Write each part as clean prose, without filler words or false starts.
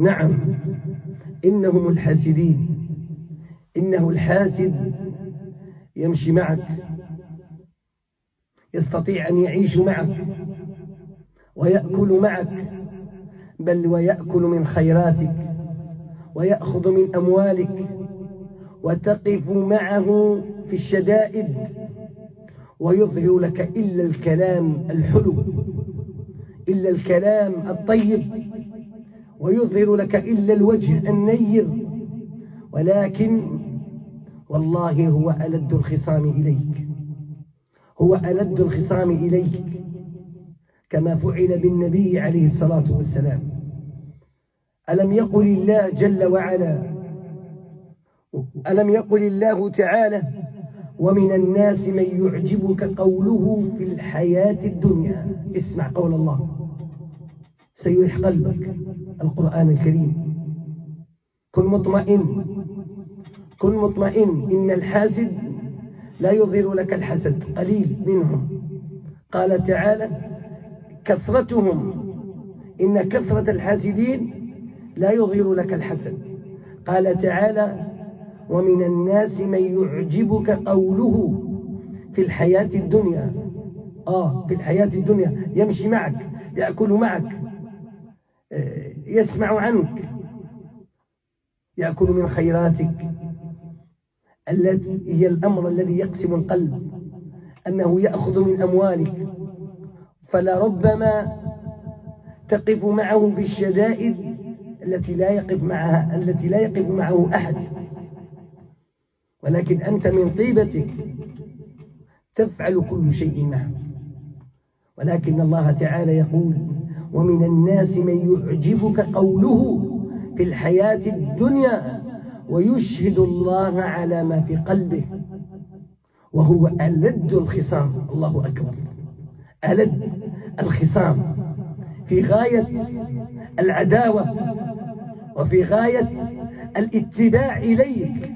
نعم، إنهم الحاسدين. إنه الحاسد يمشي معك، يستطيع أن يعيش معك ويأكل معك، بل ويأكل من خيراتك ويأخذ من أموالك، وتقف معه في الشدائد ويظهر لك إلا الكلام الحلو، إلا الكلام الطيب، ويظهر لك إلا الوجه النير، ولكن والله هو ألد الخصام إليك، هو ألد الخصام إليك، كما فعل بالنبي عليه الصلاة والسلام. ألم يقل الله جل وعلا، ألم يقل الله تعالى: ومن الناس من يعجبك قوله في الحياة الدنيا. اسمع قول الله سيريح قلبك، القرآن الكريم. كن مطمئن، كن مطمئن، إن الحاسد لا يظهر لك الحسد، قليل منهم. قال تعالى: كثرتهم، إن كثرة الحاسدين لا يظهر لك الحسد. قال تعالى: ومن الناس من يعجبك قوله في الحياة الدنيا. في الحياة الدنيا، يمشي معك، يأكل معك، يسمع عنك، يأكل من خيراتك، التي هي الأمر الذي يقسم القلب، أنه يأخذ من أموالك، فلربما تقف معه في الشدائد التي لا يقف معه أحد، ولكن أنت من طيبتك تفعل كل شيء معه. ولكن الله تعالى يقول: ومن الناس من يعجبك قوله في الحياة الدنيا ويشهد الله على ما في قلبه وهو ألد الخصام. الله أكبر، ألد الخصام، في غاية العداوة وفي غاية الاتباع إليك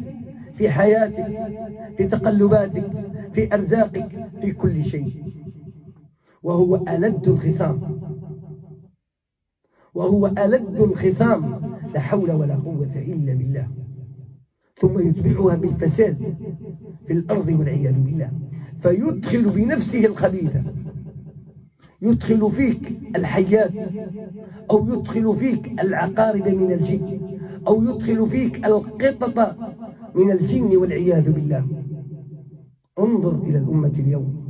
في حياتك، في تقلباتك، في أرزاقك، في كل شيء، وهو ألد الخصام، وهو ألد الخصام، لا حول ولا قوة إلا بالله. ثم يتبعها بالفساد في الأرض والعياذ بالله، فيدخل بنفسه الخبيثة، يدخل فيك الحيات، أو يدخل فيك العقارب من الجن، أو يدخل فيك القطط من الجن والعياذ بالله. انظر إلى الأمة اليوم،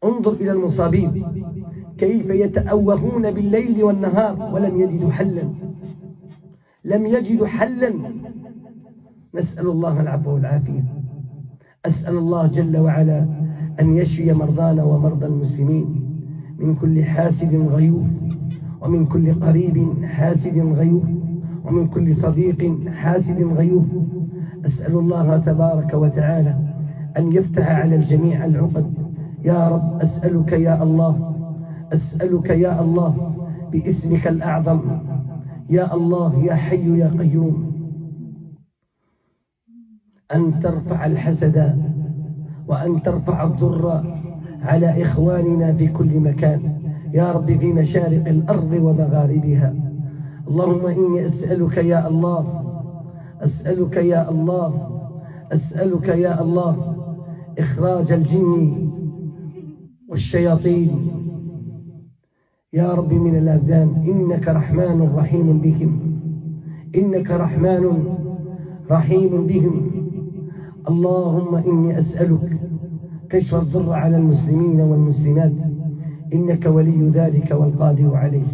انظر إلى المصابين كيف يتأوهون بالليل والنهار ولم يجدوا حلا، لم يجدوا حلا. نسأل الله العفو والعافية. أسأل الله جل وعلا أن يشفي مرضانا ومرضى المسلمين من كل حاسد غيور، ومن كل قريب حاسد غيور، ومن كل صديق حاسد غيور. أسأل الله تبارك وتعالى أن يفتح على الجميع العقد. يا رب أسألك يا الله، أسألك يا الله باسمك الأعظم، يا الله يا حي يا قيوم، أن ترفع الحسد وأن ترفع الضر على إخواننا في كل مكان يا رب، في مشارق الأرض ومغاربها. اللهم إني أسألك يا الله، أسألك يا الله، أسألك يا الله إخراج الجن والشياطين يا رب من الأبدان، إنك رحمن رحيم بهم، إنك رحمن رحيم بهم. اللهم إني أسألك كشف الضر على المسلمين والمسلمات، إنك ولي ذلك والقادر عليه.